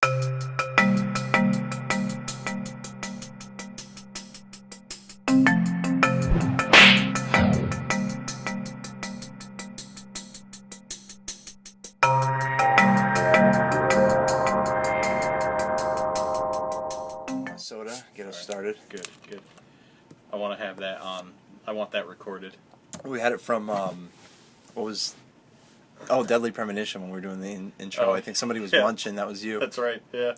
Soda, get us started. Good. I want to have that on. I want that recorded. We had it from, Deadly Premonition when we were doing the intro. Oh, I think somebody was yeah. munching, that was you. That's right, yeah.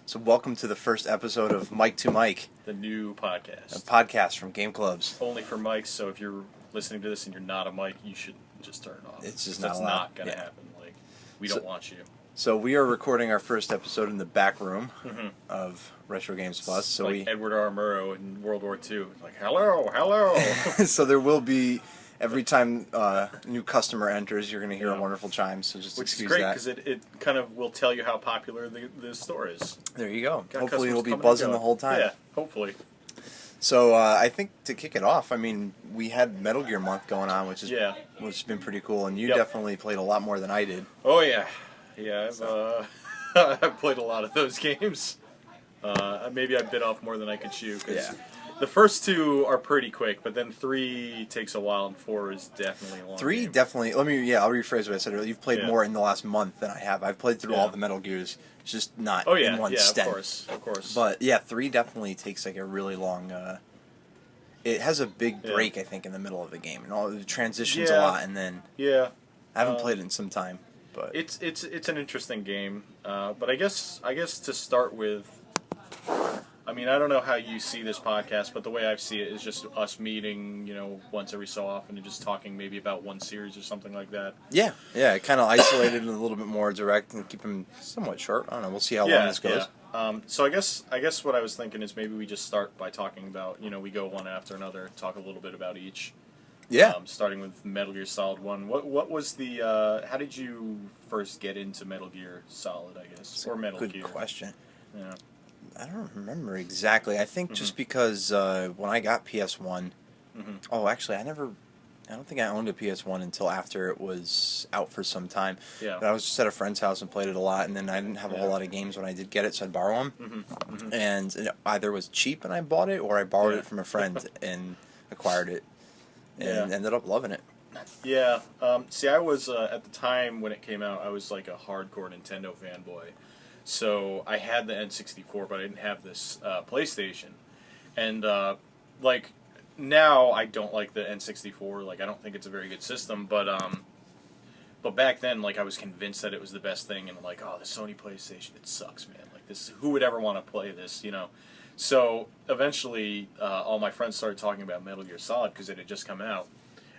So welcome to the first episode of Mike to Mike, The new a podcast. podcast from Game Clubs. Only for mics, so if you're listening to this and you're not a mic, you should just turn it off. It's just That's not allowed. not going to happen. Like, we don't want you. So we are recording our first episode in the back room of Retro Games Plus. So like Edward R. Murrow in World War II. Like, hello. so there will be, every time a new customer enters, you're going to hear a wonderful chime, so just Which is excuse great, that. because it kind of will tell you how popular the store is. There you go. Got Hopefully it'll customers be coming and buzzing going. the whole time. Yeah, hopefully. So I think to kick it off, I mean, we had Metal Gear Month going on, which has been pretty cool, and you definitely played a lot more than I did. Oh, yeah. Yeah, I've played a lot of those games. Maybe I bit off more than I could chew. Cause the first two are pretty quick, but then 3 takes a while, and 4 is definitely a long 3 game. definitely. I'll rephrase what I said earlier. You've played more in the last month than I have. I've played through all the Metal Gears, just not in one stint. Of course. But yeah, 3 definitely takes like a really long. It has a big break, I think, in the middle of the game, and all the transitions a lot, and then I haven't played it in some time. But it's an interesting game, but I guess to start with, I mean, I don't know how you see this podcast, but the way I see it is just us meeting, once every so often and just talking maybe about one series or something like that. Yeah, kind of isolated and a little bit more direct and keep them somewhat short. I don't know. We'll see how long this goes. Yeah. So I guess what I was thinking is maybe we just start by talking about, we go one after another, talk a little bit about each. Yeah. Starting with Metal Gear Solid 1. What was the, how did you first get into Metal Gear Solid, I guess? Or Metal Gear? Good question. Yeah. I don't remember exactly. I think just because when I got PS1, oh, actually, I don't think I owned a PS1 until after it was out for some time. Yeah. But I was just at a friend's house and played it a lot, and then I didn't have a whole lot of games when I did get it, so I'd borrow them. And it either was cheap and I bought it, or I borrowed it from a friend and acquired it, and ended up loving it. Yeah. See, I was, at the time when it came out, I was like a hardcore Nintendo fanboy. So I had the N64, but I didn't have this PlayStation. And, now I don't like the N64. Like, I don't think it's a very good system. But back then, I was convinced that it was the best thing. And, the Sony PlayStation, it sucks, man. Who would ever want to play this, So, eventually, all my friends started talking about Metal Gear Solid because it had just come out.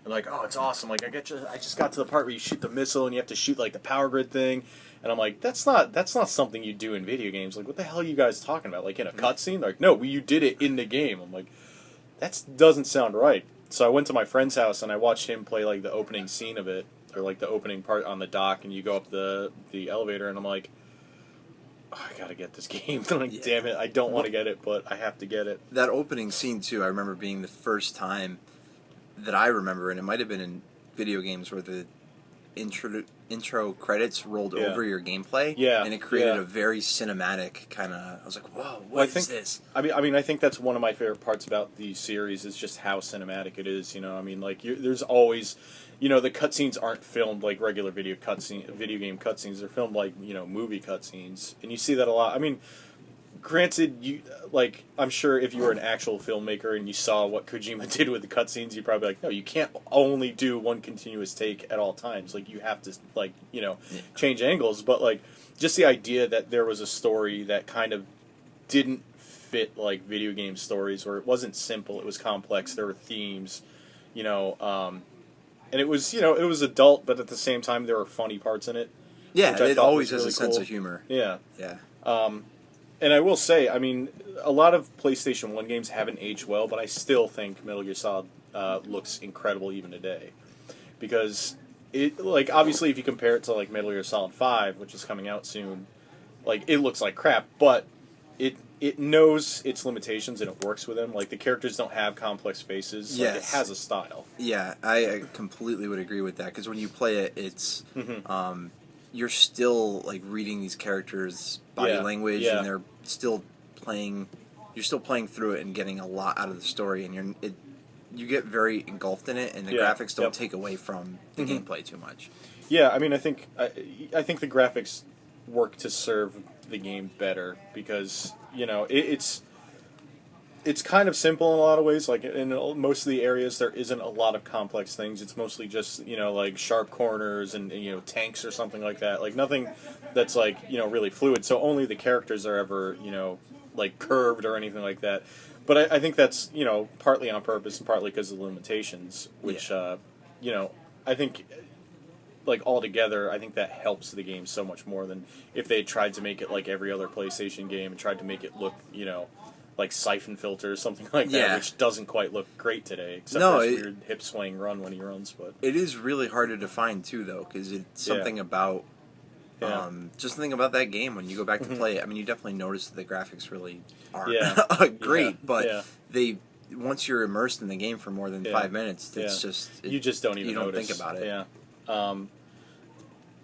And oh, it's awesome. I just got to the part where you shoot the missile and you have to shoot, the power grid thing. And I'm like, that's not something you do in video games. What the hell are you guys talking about? In a cutscene? No, you did it in the game. I'm like, that doesn't sound right. So I went to my friend's house and I watched him play, the opening scene of it, or, the opening part on the dock, and you go up the elevator, and I'm like, oh, I gotta get this game. Damn it, I don't want to get it, but I have to get it. That opening scene, too, I remember being the first time that I remember, and it might have been in video games where the intro credits rolled over your gameplay, and it created a very cinematic kind of. I was like, "Whoa, what is this?" I mean, I think that's one of my favorite parts about the series is just how cinematic it is. There's always, the cutscenes aren't filmed like regular video game cutscenes. They're filmed like movie cutscenes, and you see that a lot. I mean, granted, I'm sure if you were an actual filmmaker and you saw what Kojima did with the cutscenes, you'd probably be like, no, you can't only do one continuous take at all times. You have to, change angles. But, just the idea that there was a story that kind of didn't fit, video game stories, or it wasn't simple, it was complex, there were themes, and it was, it was adult, but at the same time, there were funny parts in it. Yeah, it always has a sense of humor. Yeah. Yeah. And I will say, I mean, a lot of PlayStation 1 games haven't aged well, but I still think Metal Gear Solid looks incredible even today. Because, obviously if you compare it to, Metal Gear Solid 5, which is coming out soon, it looks like crap, but it knows its limitations and it works with them. The characters don't have complex faces. Yes. It has a style. Yeah, I completely would agree with that, because when you play it, it's... you're still like reading these characters' body language, and they're still playing. You're still playing through it and getting a lot out of the story, and you get very engulfed in it, and the graphics don't take away from the gameplay too much. Yeah, I mean, I think the graphics work to serve the game better because it's kind of simple in a lot of ways. Like in most of the areas, there isn't a lot of complex things. It's mostly just like sharp corners and tanks or something like that. Like nothing that's like really fluid. So only the characters are ever like curved or anything like that. But I think that's partly on purpose and partly because of the limitations. Which I think like altogether, I think that helps the game so much more than if they tried to make it like every other PlayStation game and tried to make it look like Siphon Filter or something like that, which doesn't quite look great today, except for his weird hip swaying run when he runs. But it is really hard to define too, though, because it's something about just something about that game when you go back to play it. I mean, you definitely notice that the graphics really aren't great, but they once you're immersed in the game for more than 5 minutes, it's just you just don't even notice. Think about it. Yeah.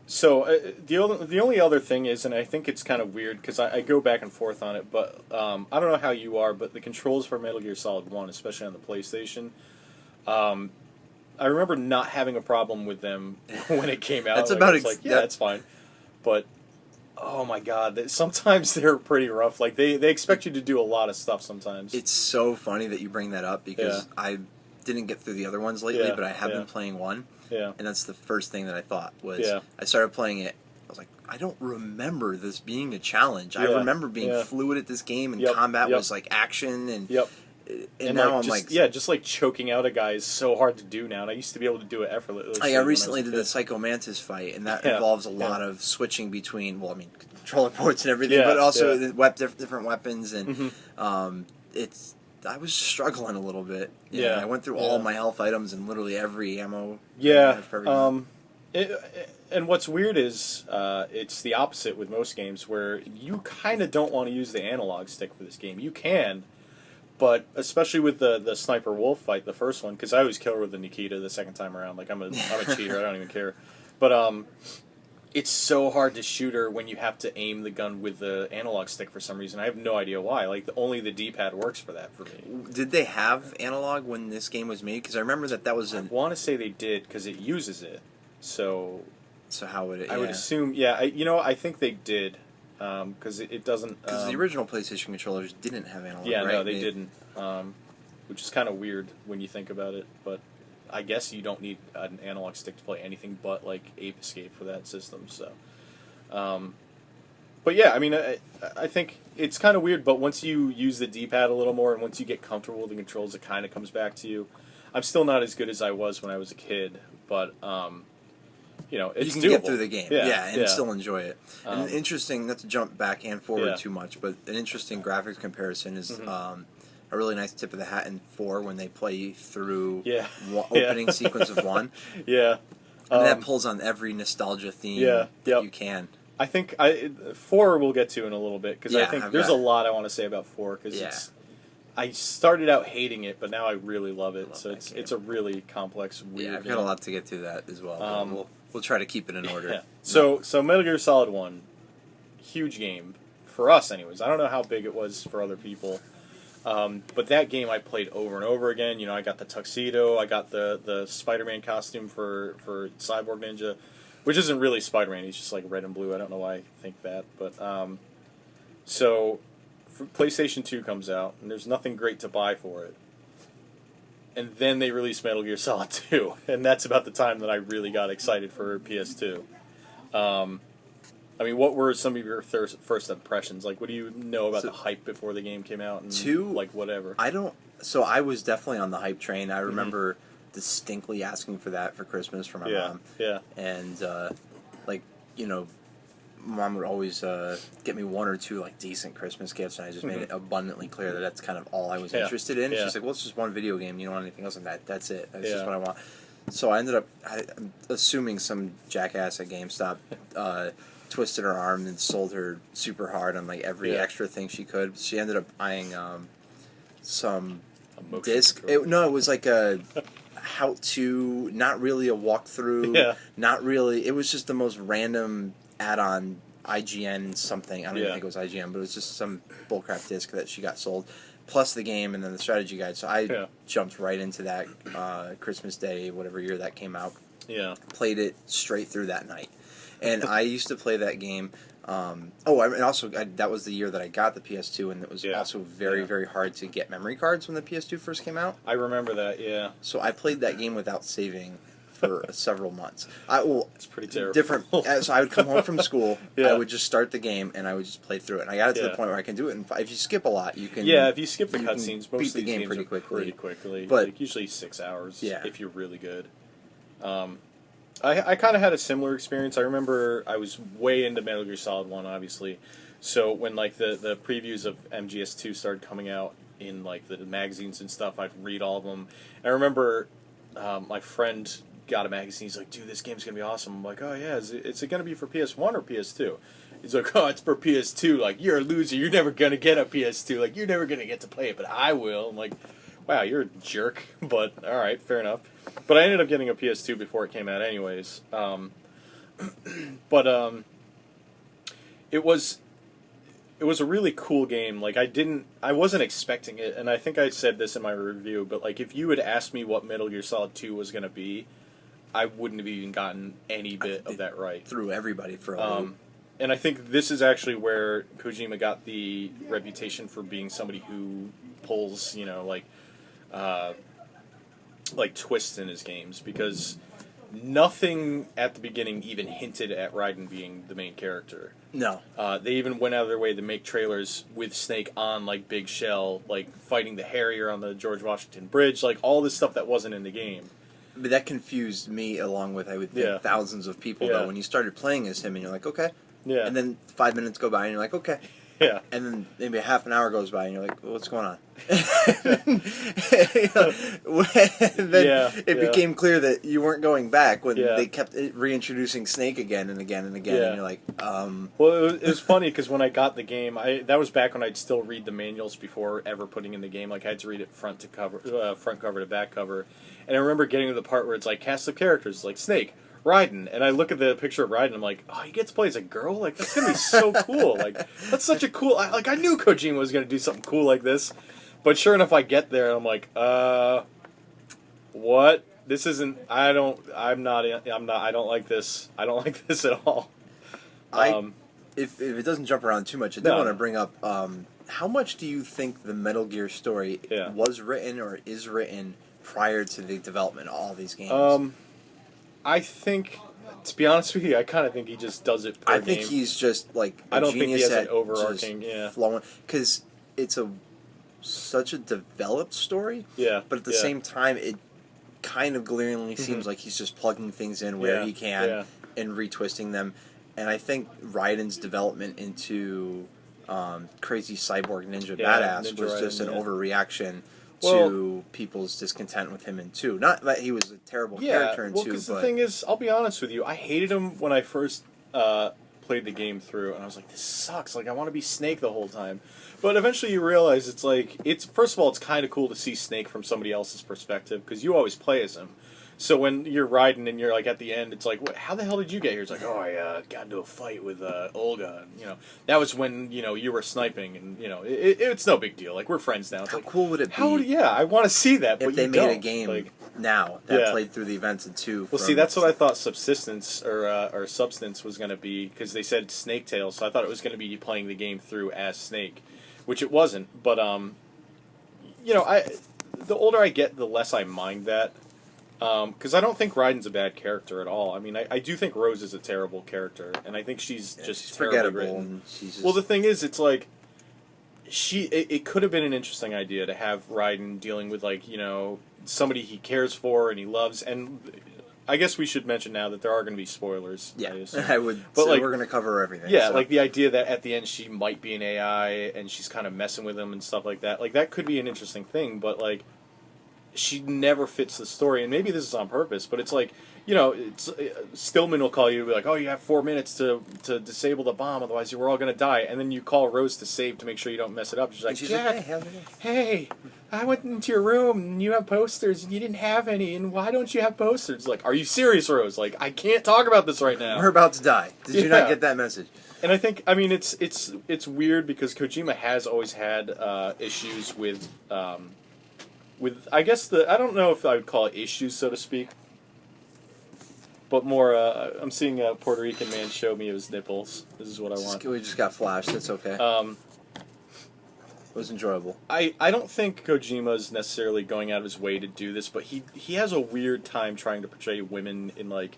So the only other thing is, and I think it's kind of weird because I go back and forth on it, but I don't know how you are, but the controls for Metal Gear Solid 1, especially on the PlayStation, I remember not having a problem with them when it came out. That's it's fine. But oh my god, sometimes they're pretty rough. Like they expect you to do a lot of stuff sometimes. It's so funny that you bring that up because I didn't get through the other ones lately, but I have been playing one. Yeah. And that's the first thing that I thought was I started playing it. I was like, I don't remember this being a challenge. I remember being fluid at this game, and combat was like action, and and now I'm like just like choking out a guy is so hard to do now, and I used to be able to do it effortlessly. I recently did the Psycho Mantis fight, and that involves a lot of switching between, controller ports and everything, but also different weapons, and I was struggling a little bit. I went through all my health items and literally every ammo. And what's weird is it's the opposite with most games where you kind of don't want to use the analog stick for this game. You can, but especially with the Sniper Wolf fight, the first one, because I always kill her with the Nikita the second time around. Like I'm a cheater. I don't even care. But it's so hard to shoot her when you have to aim the gun with the analog stick for some reason. I have no idea why. Like only the D-pad works for that for me. Did they have analog when this game was made? Because I remember that was I want to say they did because it uses it. So how would it? I would assume. Yeah, I think they did because it doesn't. Because the original PlayStation controllers didn't have analog. Yeah, right? No, they didn't. Which is kind of weird when you think about it, but. I guess you don't need an analog stick to play anything but like Ape Escape for that system. So, but yeah, I mean, I think it's kind of weird. But once you use the D-pad a little more, and once you get comfortable with the controls, it kind of comes back to you. I'm still not as good as I was when I was a kid, but it's you can doable. get through the game, and still enjoy it. And interesting, not to jump back and forward too much, but an interesting graphics comparison is. A really nice tip of the hat in 4 when they play through opening sequence of 1. Yeah. And that pulls on every nostalgia theme that you can. I think 4 we'll get to in a little bit, because I think there's a lot I want to say about 4, because I started out hating it, but now I really love it. So it's a really complex, weird I've got a lot to get to that as well. We'll try to keep it in order. Yeah. So Metal Gear Solid 1, huge game. For us, anyways. I don't know how big it was for other people. But that game I played over and over again. I got the tuxedo, I got the Spider-Man costume for Cyborg Ninja, which isn't really Spider-Man, he's just like red and blue. I don't know why I think that. But so PlayStation 2 comes out, and there's nothing great to buy for it. And then they release Metal Gear Solid 2, and that's about the time that I really got excited for PS2. I mean, what were some of your first impressions? Like, what do you know about the hype before the game came out? And, 2? Like, whatever. So I was definitely on the hype train. I remember distinctly asking for that for Christmas for my mom. Yeah. And, Mom would always get me one or two, decent Christmas gifts, and I just made it abundantly clear that that's kind of all I was interested in. She's like, well, it's just one video game. You don't want anything else than that. That's it. That's just what I want. So I ended up, I'm assuming some jackass at GameStop twisted her arm and sold her super hard on every extra thing she could. She ended up buying some disc. It was like a how to, not really a walkthrough. Not really. It was just the most random add-on IGN something. I don't even think it was IGN, but it was just some bullcrap disc that she got sold, plus the game and then the strategy guide. So I jumped right into that Christmas Day, whatever year that came out. Yeah. Played it straight through that night. And I used to play that game. That was the year that I got the PS2, and it was also very, very hard to get memory cards when the PS2 first came out. I remember that, yeah. So I played that game without saving for several months. It's pretty terrible. So I would come home from school, I would just start the game, and I would just play through it. And I got it to the point where I can do it. If you skip a lot, you can. Yeah, if you skip the cutscenes, most beat of the these game games pretty quickly. quickly. But like usually 6 hours. If you're really good. I kind of had a similar experience. I remember I was way into Metal Gear Solid 1, obviously. So when like the previews of MGS2 started coming out in like the magazines and stuff, I'd read all of them. And I remember my friend got a magazine. He's like, dude, this game's going to be awesome. I'm like, oh, yeah, is it going to be for PS1 or PS2? He's like, oh, it's for PS2. Like, you're a loser. You're never going to get a PS2. Like, you're never going to get to play it, but I will. I'm like, wow, you're a jerk. But, all right, fair enough. But I ended up getting a PS2 before it came out anyways. It was a really cool game. Like, I wasn't expecting it, and I think I said this in my review, but, like, if you had asked me what Metal Gear Solid 2 was going to be, I wouldn't have even gotten any bit of that right. Threw everybody for a loop. And I think this is actually where Kojima got the reputation for being somebody who pulls, like twists in his games, because nothing at the beginning even hinted at Raiden being the main character. No. They even went out of their way to make trailers with Snake on, like, Big Shell, like, fighting the Harrier on the George Washington Bridge, like, all this stuff that wasn't in the game. But that confused me, along with, I would think, thousands of people, though, when you started playing as him, and you're like, okay. Yeah. And then 5 minutes go by, and you're like, okay. Yeah. And then maybe a half an hour goes by, and you're like, well, what's going on? It became clear that you weren't going back when they kept reintroducing Snake again and again and again, and you're like, Well, it was funny, because when I got the game, that was back when I'd still read the manuals before ever putting in the game. Like, I had to read it front cover to back cover. And I remember getting to the part where it's like, cast of characters, like Snake, Raiden, and I look at the picture of Raiden, and I'm like, oh, he gets to play as a girl? Like, that's going to be so cool. Like, that's such a cool... I knew Kojima was going to do something cool like this. But sure enough, I get there, and I'm like, what? This isn't... I don't like this. I don't like this at all. If it doesn't jump around too much, I do want to bring up, how much do you think the Metal Gear story was written or is written prior to the development of all these games? I think, to be honest with you, I kind of think he just does it per game. I think he's just, like, I don't think he has an overarching, flowing, because it's such a developed story, but at the same time, it kind of glaringly seems like he's just plugging things in where he can and retwisting them. And I think Raiden's development into Crazy Cyborg Ninja Badass was just an overreaction to people's discontent with him in 2. Not that he was a terrible character in 2, because the thing is, I'll be honest with you, I hated him when I first played the game through, and I was like, this sucks, like, I want to be Snake the whole time. But eventually you realize it's like, first of all, it's kind of cool to see Snake from somebody else's perspective, because you always play as him. So when you're riding and you're like at the end, it's like, how the hell did you get here? It's like, oh, I got into a fight with Olga. And, that was when you were sniping, and it's no big deal. Like, we're friends now. It's how like, cool would it be? I want to see that. If they made a game now that played through the events in 2. Well, see, that's what I thought Subsistence or Substance was going to be, because they said Snake Tales, so I thought it was going to be playing the game through as Snake, which it wasn't. But the older I get, the less I mind that. Because I don't think Raiden's a bad character at all. I mean, I do think Rose is a terrible character, and I think she's just terribly written. Well, the thing is, it's like, it could have been an interesting idea to have Raiden dealing with, like, somebody he cares for and he loves, and I guess we should mention now that there are going to be spoilers. Yeah, I would, but so we're going to cover everything. Yeah, so. Like the idea that at the end she might be an AI, and she's kind of messing with him and stuff like that. Like, that could be an interesting thing, but, like, she never fits the story, and maybe this is on purpose, but it's like, you know, it's Stillman will call you and be like, oh, you have 4 minutes to disable the bomb, otherwise we're all going to die, and then you call Rose to save to make sure you don't mess it up. She's like, Jack, hey, I went into your room, and you have posters, and you didn't have any, and why don't you have posters? Like, are you serious, Rose? Like, I can't talk about this right now. We're about to die. Did you not get that message? And I think, I mean, it's weird because Kojima has always had issues with I guess I don't know if I would call it issues, so to speak, but more, I'm seeing a Puerto Rican man show me his nipples. This is what I want. We just got flashed, that's okay. It was enjoyable. I don't think Kojima's necessarily going out of his way to do this, but he has a weird time trying to portray women in, like,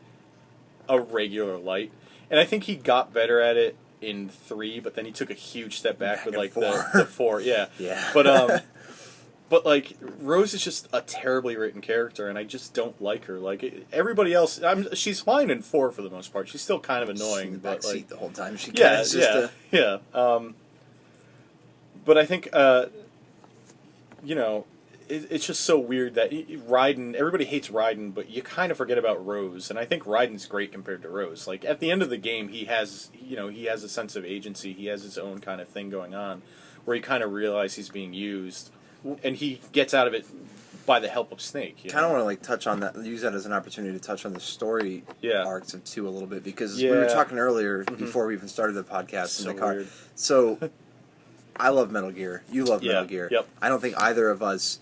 a regular light. And I think he got better at it in 3, but then he took a huge step back with, like, the 4. Yeah. Yeah. But, like, Rose is just a terribly written character, and I just don't like her. Like, everybody else, she's fine in 4 for the most part. She's still kind of annoying. She's in the but, backseat like, the whole time. She yeah. But I think, you know, it's just so weird that Raiden, everybody hates Raiden, but you kind of forget about Rose, and I think Raiden's great compared to Rose. Like, at the end of the game, he has a sense of agency, he has his own kind of thing going on, where he kind of realizes he's being used, and he gets out of it by the help of Snake. Kind of want to like touch on that, use that as an opportunity to touch on the story arcs of 2 a little bit, because we were talking earlier, before we even started the podcast in the car. Weird. So, I love Metal Gear. You love Metal Gear. Yep. I don't think either of us,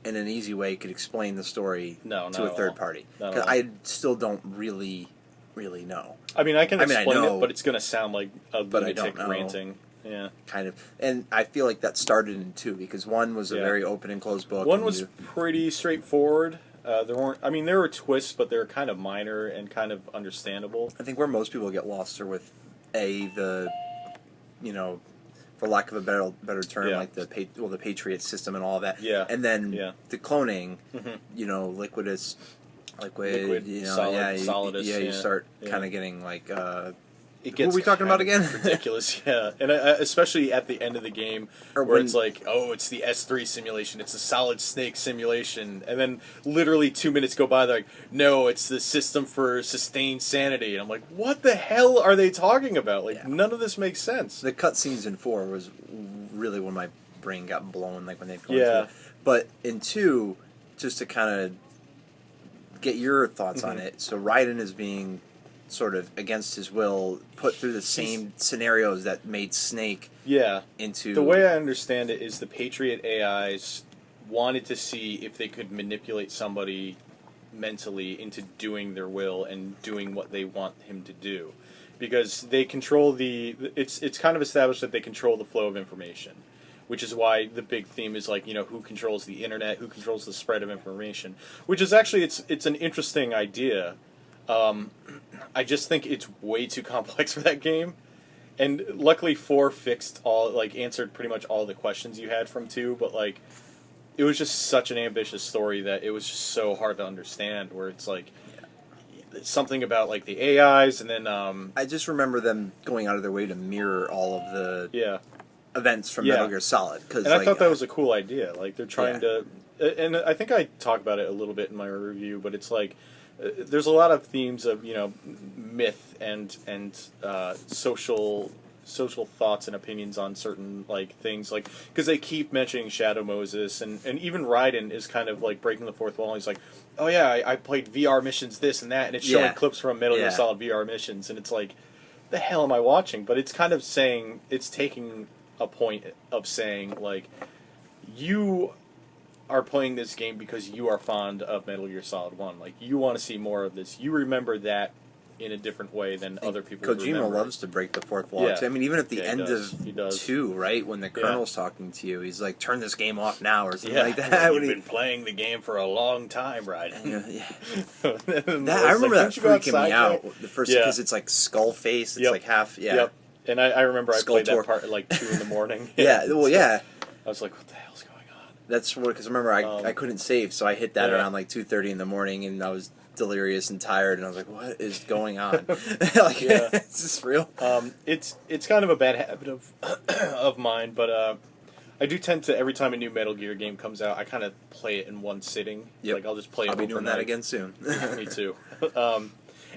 in an easy way, could explain the story to a third party. Because I still don't really know. I mean, I can explain it, but it's going to sound like a lunatic ranting. Yeah. Kind of. And I feel like that started in 2, because 1 was a very open and closed book. 1 was pretty straightforward. There were twists, but they were kind of minor and kind of understandable. I think where most people get lost are with, for lack of a better term, like the Patriot system and all of that. Yeah. And then the cloning, Liquid, Solidus. You start kind of getting like, it gets what are we talking about again? Ridiculous, yeah. And especially at the end of the game, where it's like, oh, it's the S3 simulation, it's a Solid Snake simulation, and then literally 2 minutes go by, they're like, no, it's the system for sustained sanity. And I'm like, what the hell are they talking about? Like, none of this makes sense. The cutscenes in 4 was really when my brain got blown, like when they'd gone through it. But in 2, just to kind of get your thoughts on it, so Raiden is being sort of against his will put through the same scenarios that made Snake into... The way I understand it is the Patriot AIs wanted to see if they could manipulate somebody mentally into doing their will and doing what they want him to do. Because they control it's kind of established that they control the flow of information. Which is why the big theme is like, who controls the internet, who controls the spread of information. Which is actually, it's an interesting idea. I just think it's way too complex for that game, and luckily 4 answered pretty much all the questions you had from 2. But like, it was just such an ambitious story that it was just so hard to understand. Where it's like something about like the AIs, and then I just remember them going out of their way to mirror all of the events from Metal Gear Solid. And I thought that was a cool idea. Like they're trying to, and I think I talk about it a little bit in my review, but it's like. There's a lot of themes of myth and social thoughts and opinions on certain like things, like because they keep mentioning Shadow Moses, and even Raiden is kind of like breaking the fourth wall. He's like, oh yeah, I played VR missions this and that, and it's showing clips from Metal Gear Solid VR missions, and it's like, the hell am I watching? But it's kind of saying, it's taking a point of saying like, you are playing this game because you are fond of Metal Gear Solid 1. Like, you want to see more of this. You remember that in a different way than other people Kojima loves to break the fourth wall. I mean, even at the end of 2, right, when the Colonel's talking to you, he's like, turn this game off now, or something like that. You've been playing the game for a long time, Raiden. I remember that freaking me out. The first, because it's like skull face, it's like half, Yep. And I remember I played that part at like 2 in the morning. I was like, what the hell's going on? That's what, because remember, I couldn't save, so I hit that around like 2:30 in the morning, and I was delirious and tired, and I was like, what is going on? Is this real? It's kind of a bad habit of mine, but I I do tend to, every time a new Metal Gear game comes out, I kind of play it in one sitting. Yep. Like, I'll just play it overnight. I'll be doing that again soon. Me too.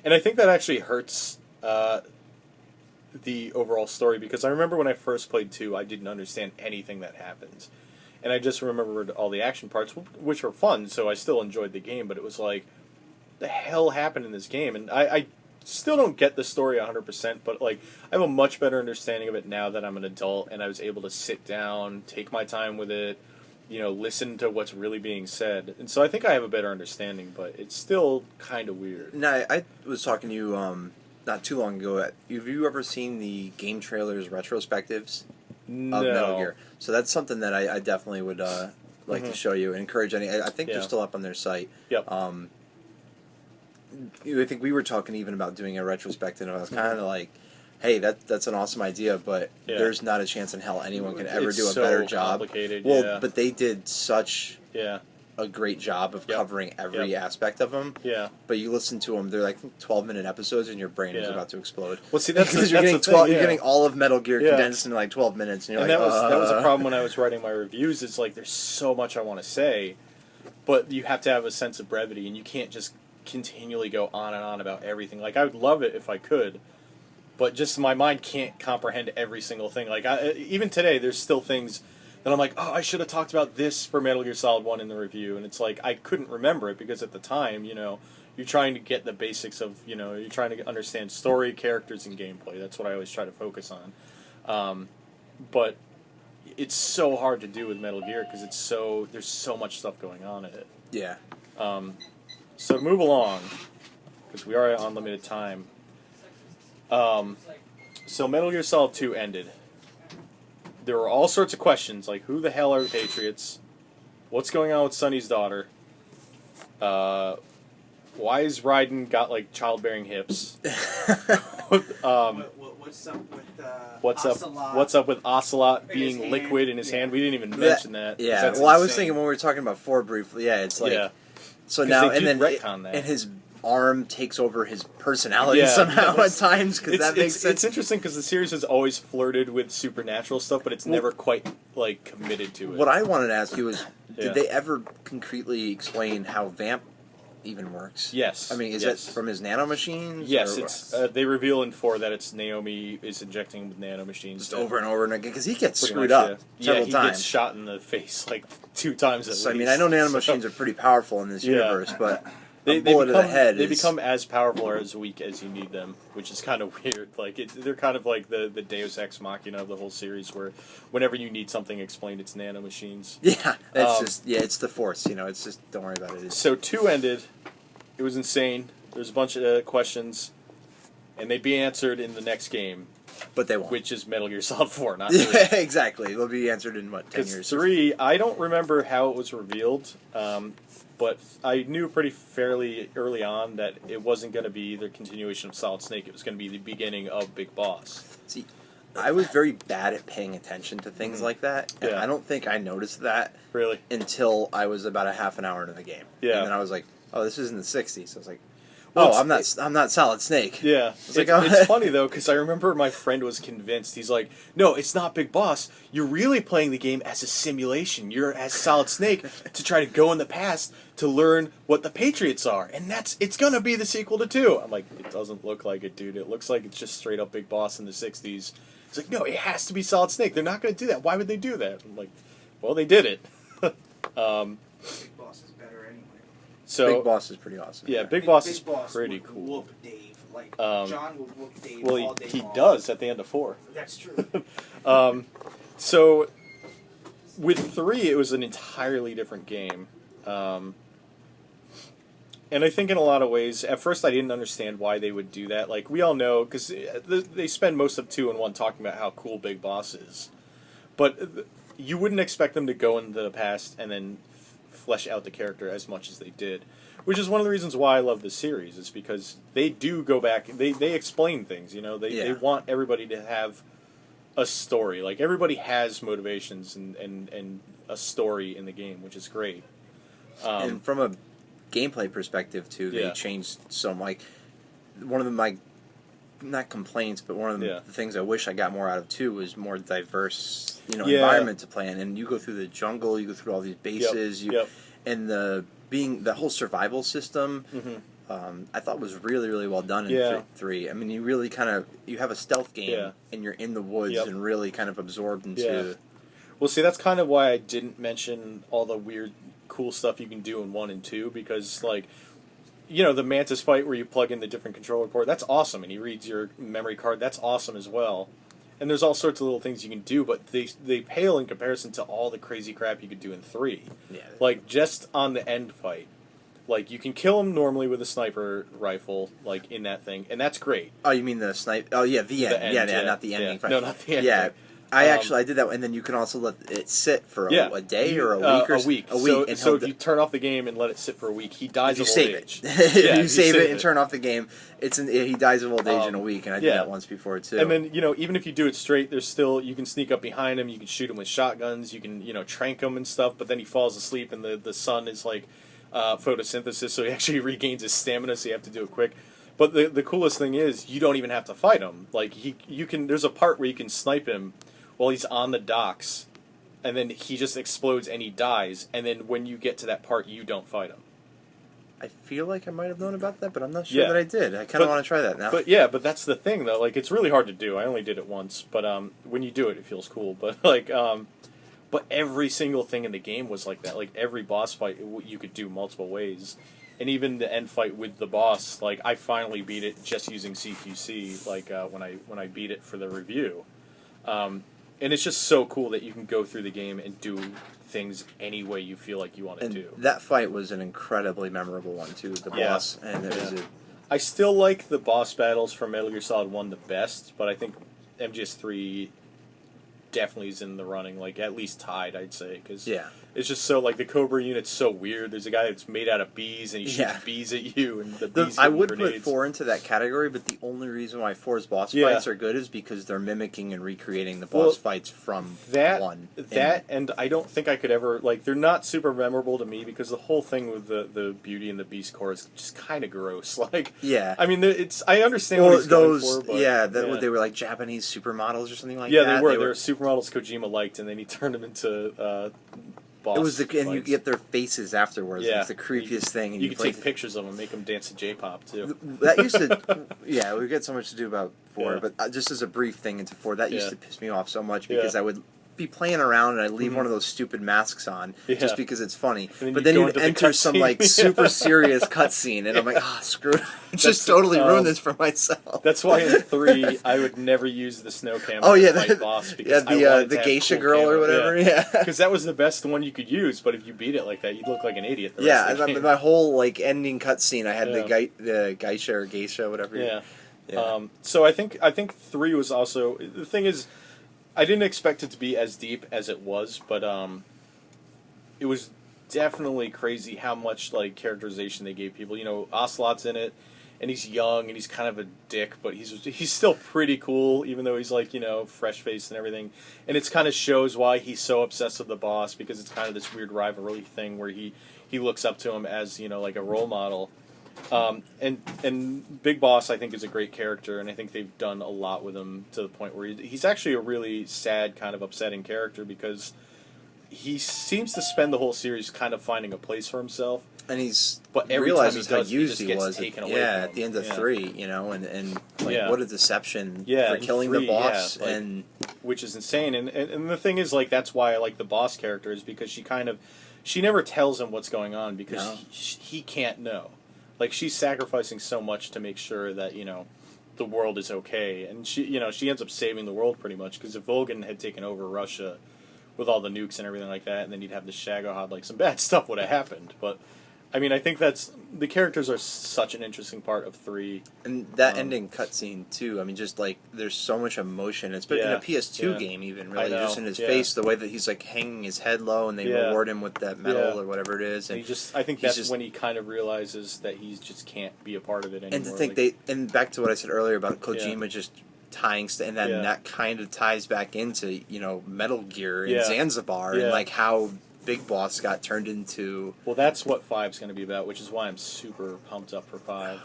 And I think that actually hurts the overall story, because I remember when I first played 2, I didn't understand anything that happens. And I just remembered all the action parts, which were fun, so I still enjoyed the game, but it was like, the hell happened in this game? And I still don't get the story 100%, but like I have a much better understanding of it now that I'm an adult and I was able to sit down, take my time with it, listen to what's really being said. And so I think I have a better understanding, but it's still kind of weird. No, I was talking to you not too long ago. Have you ever seen the game trailers retrospectives of Metal Gear? So that's something that I definitely would like to show you and encourage any. I think they're still up on their site. Yep. I think we were talking even about doing a retrospective, and I was kind of like, hey, that's an awesome idea, but there's not a chance in hell anyone can ever do a better job. Well, but they did such a great job of covering every aspect of them. Yeah. But you listen to them, they're like 12-minute episodes, and your brain is about to explode. Well, see, that's because you're getting all of Metal Gear condensed into like 12 minutes, and you're that was a problem when I was writing my reviews. It's like there's so much I want to say, but you have to have a sense of brevity, and you can't just continually go on and on about everything. Like, I would love it if I could, but just my mind can't comprehend every single thing. Like, even today, there's still things that I'm like, oh, I should have talked about this for Metal Gear Solid 1 in the review, and it's like, I couldn't remember it, because at the time, you're trying to get the basics of, you're trying to understand story, characters, and gameplay. That's what I always try to focus on. But it's so hard to do with Metal Gear, because there's so much stuff going on in it. Yeah. So to move along, because we are on limited time. So Metal Gear Solid 2 ended. There were all sorts of questions, like who the hell are the Patriots? What's going on with Sonny's daughter? Why is Raiden got like childbearing hips? What's up with Ocelot being liquid in his hand? We didn't even mention that. Yeah. Well, I was thinking when we were talking about 4 briefly. Yeah, it's like so now and then and his arm takes over his personality somehow at times, because that makes sense. It's interesting because the series has always flirted with supernatural stuff, but it's never quite like committed to it. What I wanted to ask you is, did they ever concretely explain how Vamp even works? Yes. I mean, is it from his nanomachines? Yes, it's they reveal in 4 that it's Naomi is injecting with nanomachines. Just over and over and again, because he gets screwed up several times. He gets shot in the face like 2 times at least. I mean, I know nanomachines are pretty powerful in this universe, but a bullet to the head they become as powerful or as weak as you need them, which is kind of weird. Like they're kind of like the Deus Ex Machina of the whole series, where whenever you need something explained, it's nanomachines. Yeah, that's it's the Force. It's just, don't worry about it. So 2 ended. It was insane. There's a bunch of questions, and they'd be answered in the next game. But they won't. Which is Metal Gear Solid 4, not 3. Yeah, exactly. They'll be answered in, 10 years? 3, I don't remember how it was revealed, but I knew fairly early on that it wasn't going to be the continuation of Solid Snake. It was going to be the beginning of Big Boss. See, I was very bad at paying attention to things like that, and I don't think I noticed that until I was about a half an hour into the game. Yeah. And then I was like, oh, this is in the 60s. I was like, I'm not Solid Snake. Yeah. It's funny, though, because I remember my friend was convinced. He's like, no, it's not Big Boss. You're really playing the game as a simulation. You're as Solid Snake to try to go in the past to learn what the Patriots are. And it's going to be the sequel to 2. I'm like, it doesn't look like it, dude. It looks like it's just straight up Big Boss in the 60s. It's like, no, it has to be Solid Snake. They're not going to do that. Why would they do that? I'm like, well, they did it. Big Boss is better anyway. So Big Boss is pretty awesome. Yeah, Big Boss is pretty cool. Whoop Dave. Like, John will whoop Dave all day he long. does at the end of 4. That's true. So with 3, it was an entirely different game. And I think in a lot of ways, at first I didn't understand why they would do that. Like, we all know, because they spend most of 2 and 1 talking about how cool Big Boss is. But you wouldn't expect them to go into the past and then flesh out the character as much as they did. Which is one of the reasons why I love this series, is because they do go back, they explain things, They want everybody to have a story. Like, everybody has motivations and a story in the game, which is great. And from a gameplay perspective too, they changed some. Like, one of my not complaints, but one of the things I wish I got more out of 2 was more diverse environment to play in, and you go through the jungle, you go through all these bases, and the whole survival system. I thought was really, really well done in 3. I mean, you really you have a stealth game, and you're in the woods and really kind of absorbed into... Yeah. Well, see, that's kind of why I didn't mention all the weird, cool stuff you can do in 1 and 2, because, like, the Mantis fight where you plug in the different controller port, that's awesome, and he reads your memory card, that's awesome as well. And there's all sorts of little things you can do, but they pale in comparison to all the crazy crap you could do in 3. Yeah. Like, just on the end fight. Like, you can kill him normally with a sniper rifle, like, in that thing, and that's great. Oh, you mean the snipe? Oh, yeah, the end. Yeah, not the ending fight. No, not the ending. Yeah. I did that, and then you can also let it sit for a day or a week or a week. A week. So if you turn off the game and let it sit for a week, he dies of old age. If you save it and turn off the game, he dies of old age in a week, and I did that once before too. And then even if you do it straight, there's still you can sneak up behind him, you can shoot him with shotguns, you can trank him and stuff. But then he falls asleep, and the sun is like photosynthesis, so he actually regains his stamina. So you have to do it quick. But the coolest thing is you don't even have to fight him. Like you can. There's a part where you can snipe him while he's on the docks, and then he just explodes and he dies, and then when you get to that part, you don't fight him. I feel like I might have known about that, but I'm not sure that I did. I kind of want to try that now. But that's the thing, though. Like, it's really hard to do. I only did it once, but when you do it, it feels cool. But, but every single thing in the game was like that. Like, every boss fight, you could do multiple ways. And even the end fight with the boss, like, I finally beat it just using CQC, like, when I beat it for the review. And it's just so cool that you can go through the game and do things any way you feel like you want to do. That fight was an incredibly memorable one, too, the boss. And it was I still like the boss battles from Metal Gear Solid 1 the best, but I think MGS3 definitely is in the running, like, at least tied, I'd say. Cause it's just so, like, the Cobra unit's so weird. There's a guy that's made out of bees, and he shoots bees at you, and the bees I would grenades. put 4 into that category, but the only reason why 4's boss fights are good is because they're mimicking and recreating the boss fights from 1. And I don't think I could ever, like, they're not super memorable to me, because the whole thing with the Beauty and the Beast core is just kind of gross. Like, I mean, I understand what he's going for, but... they were, like, Japanese supermodels or something like that? Yeah, they were supermodels Kojima liked, and then he turned them into... It was and you get their faces afterwards. It's the creepiest thing. And you could take pictures of them and make them dance to J-pop too. That used to, we got so much to do about 4, but just as a brief thing into 4, that used to piss me off so much because I would be playing around and I'd leave one of those stupid masks on just because it's funny. But then you'd enter some like super serious cutscene and I'm like, screw it. Just totally ruined this for myself. That's why in 3 I would never use the snow cam fight boss because the geisha girl or whatever. Because that was the best one you could use, but if you beat it like that, you'd look like an idiot. My whole like ending cutscene, I had the geisha or geisha, whatever. So I think 3 was also the thing is. I didn't expect it to be as deep as it was, but it was definitely crazy how much like characterization they gave people. Ocelot's in it, and he's young and he's kind of a dick, but he's still pretty cool, even though he's like fresh faced and everything. And it's kind of shows why he's so obsessed with the boss, because it's kind of this weird rivalry thing where he looks up to him as like a role model. And Big Boss, I think, is a great character, and I think they've done a lot with him to the point where he's actually a really sad, kind of upsetting character, because he seems to spend the whole series kind of finding a place for himself. And but every realizes time how used he was. At the end of 3, and like what a deception for killing 3, the boss, which is insane. And the thing is, like, that's why I like the boss character, is because she never tells him what's going on, because he can't know. Like, she's sacrificing so much to make sure that, the world is okay. And she ends up saving the world pretty much, because if Volgin had taken over Russia with all the nukes and everything like that, and then you'd have the Shagohod, like, some bad stuff would have happened. But, I mean, I think the characters are such an interesting part of 3. And that ending cutscene, too, I mean, just, like, there's so much emotion. It's been in a PS2 game, even, really, just in his face, the way that he's, like, hanging his head low, and they reward him with that medal or whatever it is. And I think that's when he kind of realizes that he just can't be a part of it anymore. And to think and back to what I said earlier about Kojima just tying, and then that kind of ties back into, Metal Gear and Zanzibar, and, like, how Big Boss got turned into... Well, that's what 5's going to be about, which is why I'm super pumped up for 5.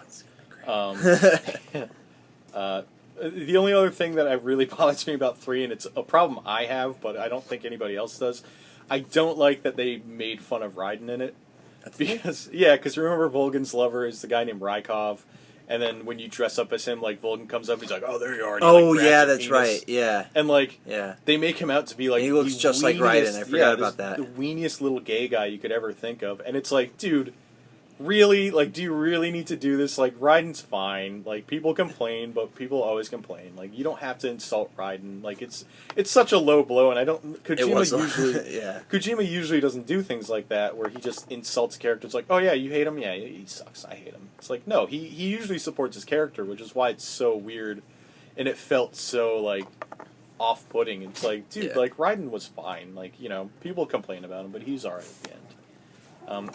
The only other thing that really bothers me about 3, and it's a problem I have, but I don't think anybody else does, I don't like that they made fun of Raiden in it. Because remember Volgan's lover is the guy named Rykov, and then when you dress up as him, like, Volgan comes up, he's like, oh, there you are. And oh, yeah, that's right, yeah. And, like, they make him out to be, like, he looks just like Raiden, I forgot about that. The weeniest little gay guy you could ever think of. And it's like, dude, really? Like, do you really need to do this? Like, Raiden's fine. Like, people complain, but people always complain. Like, you don't have to insult Raiden. Like, it's such a low blow, and I don't... Kojima usually doesn't do things like that, where he just insults characters like, oh, yeah, you hate him? Yeah, he sucks. I hate him. It's like, no, he usually supports his character, which is why it's so weird, and it felt so, like, off-putting. It's like, dude, like, Raiden was fine. Like, you know, people complain about him, but he's alright at the end.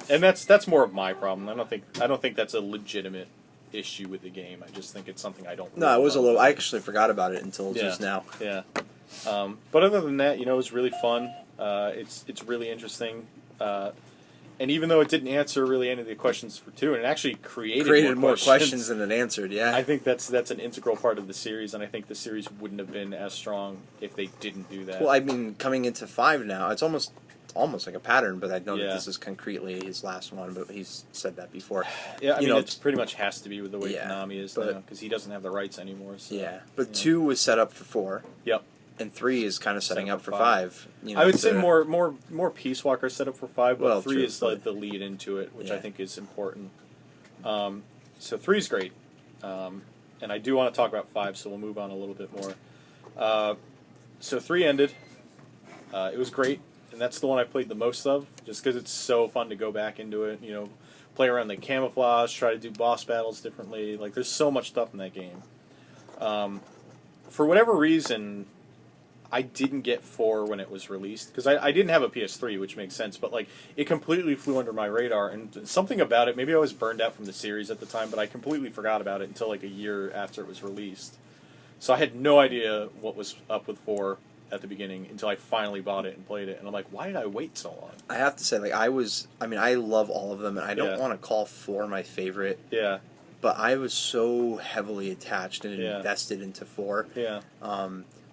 And that's more of my problem. I don't think that's a legitimate issue with the game. I just think it's something I don't. Really it was a little. I actually forgot about it until just now. Yeah. But other than that, you know, it was really fun. It's really interesting. And even though it didn't answer really any of the questions for 2, and it actually created more questions than it answered. Yeah. I think that's an integral part of the series, and I think the series wouldn't have been as strong if they didn't do that. Well, I mean, coming into 5 now, it's almost like a pattern, but I know that this is concretely his last one, but he's said that before. Yeah, I mean, it pretty much has to be with the way Konami is now, because he doesn't have the rights anymore. So, yeah, but 2 was set up for 4. Yep. And 3 is kind of setting up for 5. You know, I would say more Peace Walker set up for 5, but 3 is like the lead into it, which I think is important. So 3 is great. And I do want to talk about 5, so we'll move on a little bit more. So 3 ended. It was great. And that's the one I played the most of, just because it's so fun to go back into it, you know, play around the camouflage, try to do boss battles differently. Like, there's so much stuff in that game. For whatever reason, I didn't get 4 when it was released, because I didn't have a PS3, which makes sense, but, like, it completely flew under my radar, and something about it, maybe I was burned out from the series at the time, but I completely forgot about it until, like, a year after it was released. So I had no idea what was up with 4 at the beginning until I finally bought it and played it, and I'm like, why did I wait so long? I have to say, like, I love all of them, and I don't want to call 4 my favorite. Yeah. But I was so heavily attached and invested into 4. Yeah.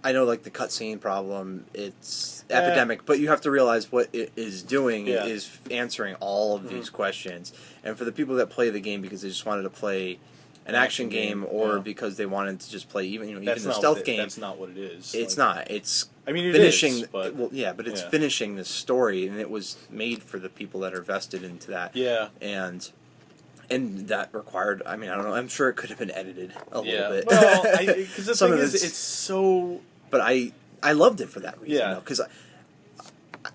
I know, like, the cutscene problem, it's epidemic, but you have to realize what it is doing is answering all of these questions. And for the people that play the game because they just wanted to play an action game, or because they wanted to just play even the stealth game. That's not what it is. It's not. It's finishing. Is, but, but it's finishing the story, and it was made for the people that are vested into that. Yeah. And that required. I mean, I don't know. I'm sure it could have been edited a little bit. Well, because the thing is, it's so. But I loved it for that reason, because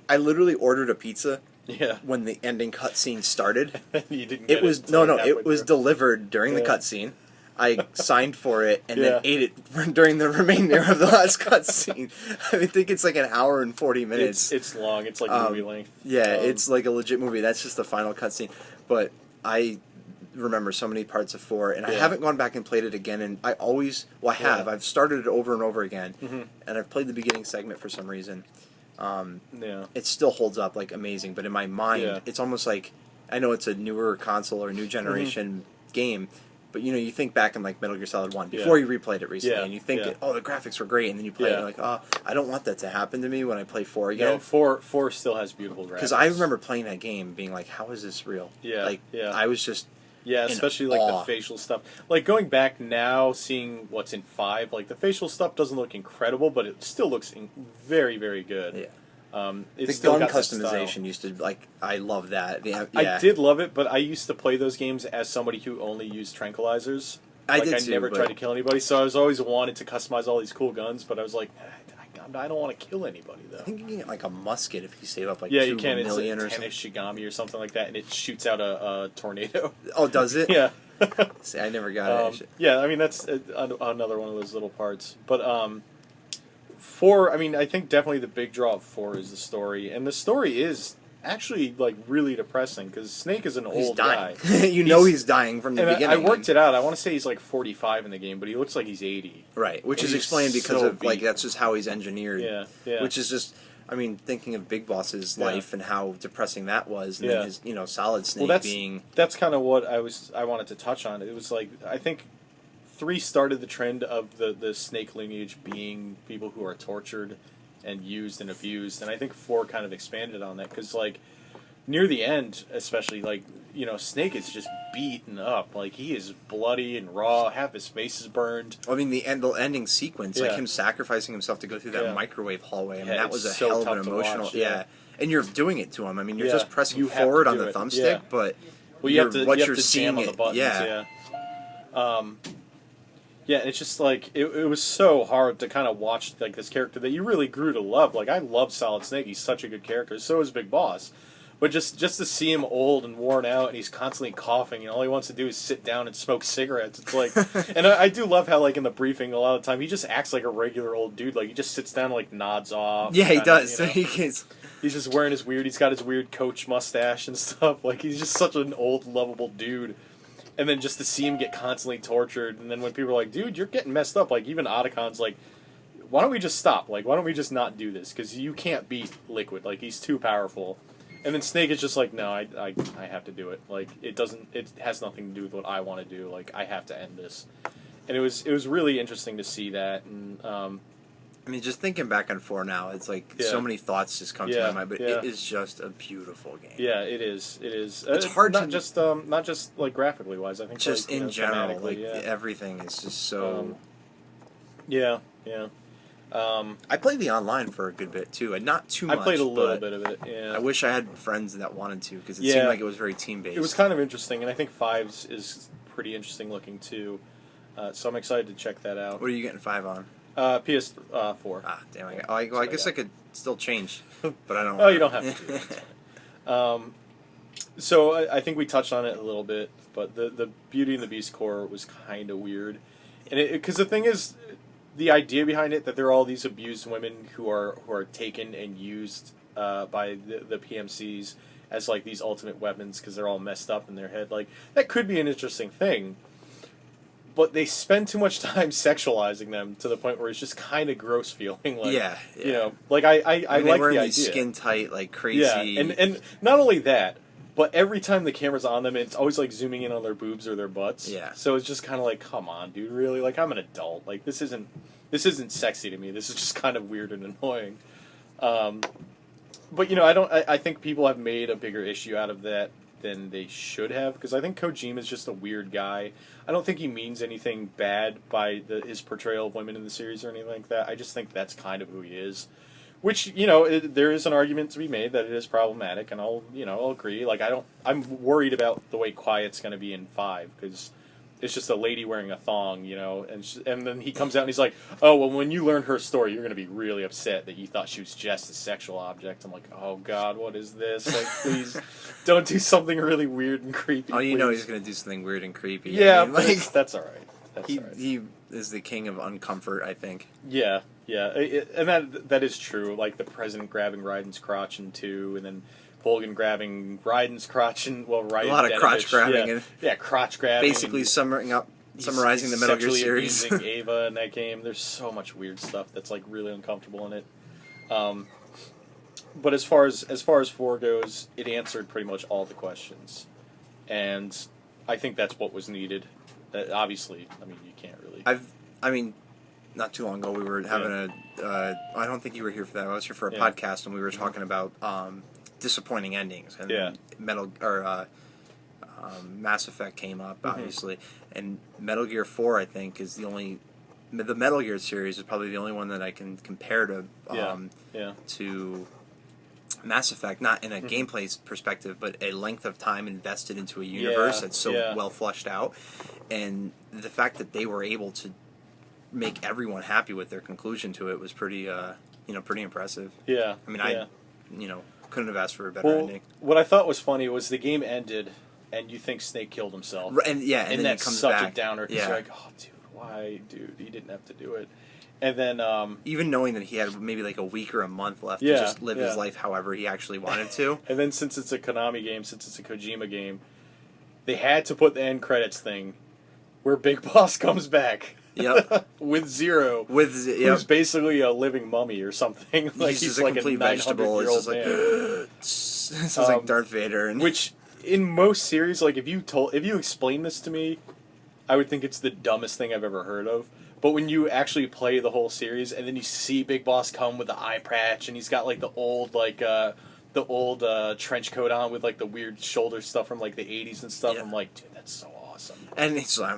I literally ordered a pizza. Yeah. When the ending cutscene started, you didn't. It was it was delivered during the cutscene. I signed for it and then ate it during the remainder of the last cutscene. I think it's like an hour and 40 minutes. It's long. It's like movie length. Yeah, it's like a legit movie. That's just the final cutscene. But I remember so many parts of 4, and I haven't gone back and played it again. And I always, I have. I've started it over and over again, and I've played the beginning segment for some reason. It still holds up like amazing, but in my mind, it's almost like, I know it's a newer console or new generation game, but you think back in like Metal Gear Solid 1 before you replayed it recently, and you think, the graphics were great, and then you play it, and you're like, I don't want that to happen to me when I play 4 again. No, 4 still has beautiful graphics. Because I remember playing that game being like, how is this real? I was just especially like the facial stuff. Like going back now, seeing what's in 5, like the facial stuff doesn't look incredible, but it still looks very, very good. Yeah. It's the gun customization used to, like, I love that. I did love it, but I used to play those games as somebody who only used tranquilizers. I never tried to kill anybody, so I was always wanted to customize all these cool guns, but I was like, I don't want to kill anybody, though. I think you can get, like, a musket if you save up, like, 2 million it's or something. Shigami or something like that, and it shoots out a tornado. Oh, does it? Yeah. See, I never got it. Yeah, I mean, that's another one of those little parts. But, 4, I mean, I think definitely the big draw of 4 is the story, and the story is actually, like, really depressing, because Snake is an old guy. He's dying from the beginning. I worked it out. I want to say he's, like, 45 in the game, but he looks like he's 80. Right, which is explained because of, like, that's just how he's engineered. Yeah. Which is just, I mean, thinking of Big Boss's life and how depressing that was, and then his, Solid Snake being... That's kind of what I wanted to touch on. It was, like, I think 3 started the trend of the Snake lineage being people who are tortured and used and abused, and I think 4 kind of expanded on that, because, like, near the end, especially, like, you know, Snake is just beaten up. Like, he is bloody and raw. Half his face is burned. I mean, the ending sequence, like him sacrificing himself to go through that microwave hallway. I mean, that was a hell of an emotional. Watch, and you're doing it to him. I mean, you're just pressing forward on the thumbstick, but you have to seeing it. Buttons, yeah, it's just like it was so hard to kind of watch like this character that you really grew to love. Like, I love Solid Snake. He's such a good character. So is Big Boss. But just to see him old and worn out, and he's constantly coughing, and all he wants to do is sit down and smoke cigarettes. It's like, and I do love how, like, in the briefing, a lot of the time, he just acts like a regular old dude. Like, he just sits down and, like, nods off. Yeah, he does. You know, he's just wearing he's got his weird coach mustache and stuff. Like, he's just such an old, lovable dude. And then just to see him get constantly tortured, and then when people are like, dude, you're getting messed up. Like, even Otacon's like, why don't we just stop? Like, why don't we just not do this? Because you can't beat Liquid. Like, he's too powerful. And then Snake is just like, no, I have to do it. Like, it has nothing to do with what I want to do. Like, I have to end this. And it was really interesting to see that. And I mean, just thinking back on 4 now, it's like so many thoughts just come to my mind. But it is just a beautiful game. Yeah, it is. It is. It's hard not just like graphically wise. I think just like, in general, like everything is just so. Yeah. I played the online for a good bit too, and not too much. I played a little bit of it. Yeah. I wish I had friends that wanted to, because it seemed like it was very team based. It was kind of interesting, and I think 5's is pretty interesting looking too. So I'm excited to check that out. What are you getting 5 on? PS4. Ah, damn! I guess I could still change, but I don't. Oh, you don't have to do that. So I think we touched on it a little bit, but the Beauty and the Beast core was kind of weird, and because the thing is, the idea behind it that there are all these abused women who are taken and used by the PMCs as like these ultimate weapons because they're all messed up in their head, like that could be an interesting thing. But they spend too much time sexualizing them to the point where it's just kind of gross feeling. Like, you know, like I mean, like the idea. Skin tight, like crazy. Yeah, and not only that, but every time the camera's on them, it's always like zooming in on their boobs or their butts. Yeah. So it's just kind of like, come on, dude, really? Like, I'm an adult. Like, this isn't sexy to me. This is just kind of weird and annoying. But you know, I think people have made a bigger issue out of that than they should have, because I think Kojima's just a weird guy. I don't think he means anything bad by his portrayal of women in the series or anything like that. I just think that's kind of who he is. Which, you know, there is an argument to be made that it is problematic, and I'll agree. Like, I'm worried about the way Quiet's going to be in 5, because it's just a lady wearing a thong, you know, and then he comes out and he's like, oh, well, when you learn her story, you're going to be really upset that you thought she was just a sexual object. I'm like, oh, God, what is this? Like, please, don't do something really weird and creepy. Oh, you know he's going to do something weird and creepy. Yeah, I mean, like, that's all right. He is the king of uncomfort, I think. Yeah, and that is true. Like, the president grabbing Raiden's crotch in 2, and then Volgin grabbing Raiden's crotch, and Raiden. A lot of crotch grabbing. Yeah, crotch grabbing. Basically summarizing the Metal Gear series. Using Ava in that game. There's so much weird stuff that's like really uncomfortable in it. But as far as 4 goes, it answered pretty much all the questions, and I think that's what was needed. Obviously, I mean, you can't really. Not too long ago we were having I don't think you were here for that. I was here for a podcast, and we were talking about disappointing endings, and Mass Effect came up, obviously, and Metal Gear 4 I think is the Metal Gear series is probably the only one that I can compare to Mass Effect, not in a gameplay perspective, but a length of time invested into a universe that's so well fleshed out, and the fact that they were able to make everyone happy with their conclusion to it was pretty impressive. Yeah. I mean, couldn't have asked for a better ending. What I thought was funny was the game ended, and you think Snake killed himself. And then that's he comes such back. a downer. Because you're like, oh, dude, why, dude? He didn't have to do it. And then even knowing that he had maybe like a week or a month left to just live his life however he actually wanted to. And then since it's a Konami game, since it's a Kojima game, they had to put the end credits thing where Big Boss comes back. Yep. With Zero. Who's basically a living mummy or something. Like he's like a complete vegetable. It's just like sounds like Darth Vader. Which in most series, like if you explain this to me, I would think it's the dumbest thing I've ever heard of. But when you actually play the whole series, and then you see Big Boss come with the eye patch, and he's got like the old trench coat on with like the weird shoulder stuff from like the 80s and stuff. Yeah. I'm like, dude, that's so awesome. And he's like,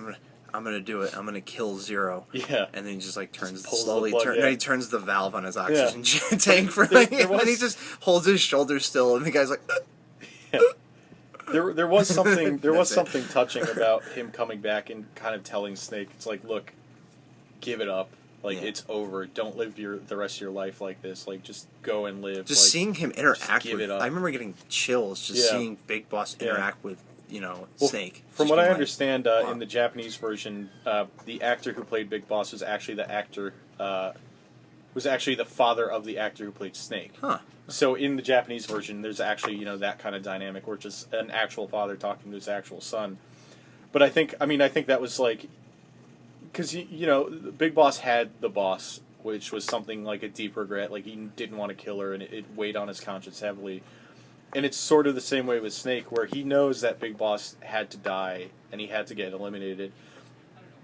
I'm gonna do it. I'm gonna kill Zero. Yeah. And then he just like turns he turns the valve on his oxygen tank for like, and he just holds his shoulder still, and the guy's like. Yeah. There was something touching about him coming back and kind of telling Snake, it's like, look, give it up. Like, it's over. Don't live the rest of your life like this. Like, just go and live. Just like, seeing him interact give with... it up. I remember getting chills just seeing Big Boss interact with, Snake. From what I understand, in the Japanese version, the actor who played Big Boss was actually the actor... was actually the father of the actor who played Snake. Huh. So in the Japanese version, there's actually, that kind of dynamic where it's just an actual father talking to his actual son. But I think that was like... Because, Big Boss had the boss, which was something like a deep regret. Like, he didn't want to kill her, and it weighed on his conscience heavily. And it's sort of the same way with Snake, where he knows that Big Boss had to die, and he had to get eliminated.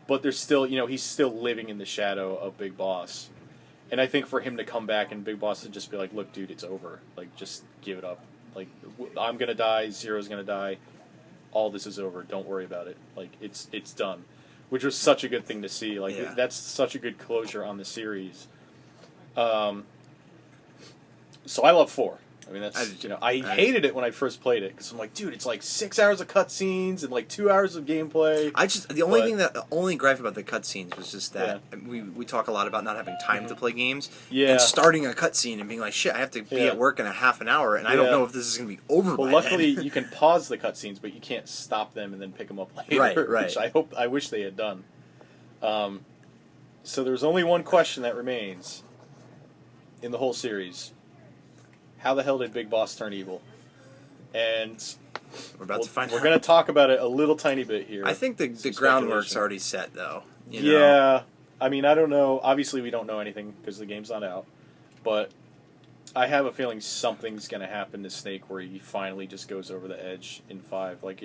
But there's still, he's still living in the shadow of Big Boss. And I think for him to come back and Big Boss to just be like, look, dude, it's over. Like, just give it up. Like, I'm going to die, Zero's going to die. All this is over. Don't worry about it. Like, it's done. Which was such a good thing to see. Like, that's such a good closure on the series. So I love 4. I mean, that's, I hated it when I first played it, because I'm like, dude, it's like 6 hours of cutscenes and like 2 hours of gameplay. The only gripe about the cutscenes was just that we talk a lot about not having time to play games. Yeah. And starting a cutscene and being like, shit, I have to be at work in a half an hour, and I don't know if this is going to be over by luckily, then. you can pause the cutscenes, but you can't stop them and then pick them up later. Right. Which I wish they had done. So there's only one question that remains in the whole series. How the hell did Big Boss turn evil? And we're about to find out. We're going to talk about it a little tiny bit here. I think the groundwork's already set, though. Yeah. I mean, I don't know. Obviously, we don't know anything because the game's not out. But I have a feeling something's going to happen to Snake where he finally just goes over the edge in 5. Like,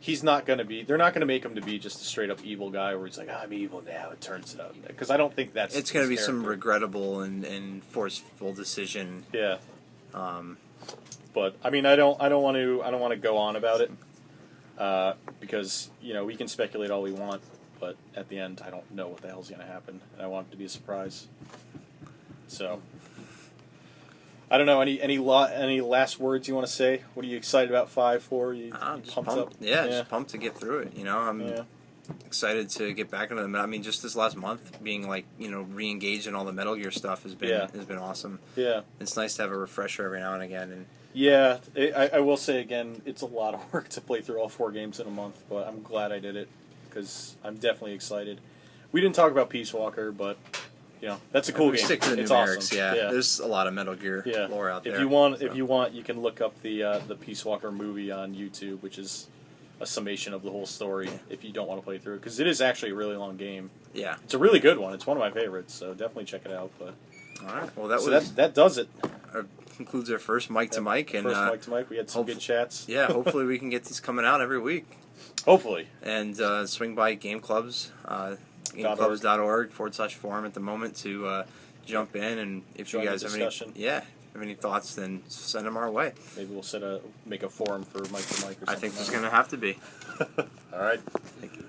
he's not going to be... They're not going to make him to be just a straight-up evil guy where he's like, I'm evil now, it turns out. Because I don't think that's... It's going to be some regrettable and forceful decision. Yeah. But I mean, I don't want to go on about it because we can speculate all we want, but at the end, I don't know what the hell's going to happen, and I want it to be a surprise. So I don't know. Any last words you want to say? What are you excited about 5 for? You pumped up? Yeah, just pumped to get through it. I'm excited to get back into them. I mean, just this last month, being like re-engaged in all the Metal Gear stuff has been awesome. Yeah, it's nice to have a refresher every now and again. And yeah, I will say again, it's a lot of work to play through all 4 games in a month, but I'm glad I did it because I'm definitely excited. We didn't talk about Peace Walker, but that's a cool game. Stick to the it's numerics. Awesome. Yeah, there's a lot of Metal Gear lore out there. If you want, you can look up the Peace Walker movie on YouTube, which is a summation of the whole story if you don't want to play through it, because it is actually a really long game. Yeah. It's a really good one. It's one of my favorites, so definitely check it out. But all right. Well, that does it. Concludes our first Mike to Mike. First Mike to Mike. We had some good chats. Yeah, hopefully we can get these coming out every week. Hopefully. And swing by Game Clubs, gameclubs.org/forum at the moment to jump in, and if you guys have any thoughts, then send them our way. Maybe we'll make a forum for Mike to Mike or something. I think there's going to have to be. All right. Thank you.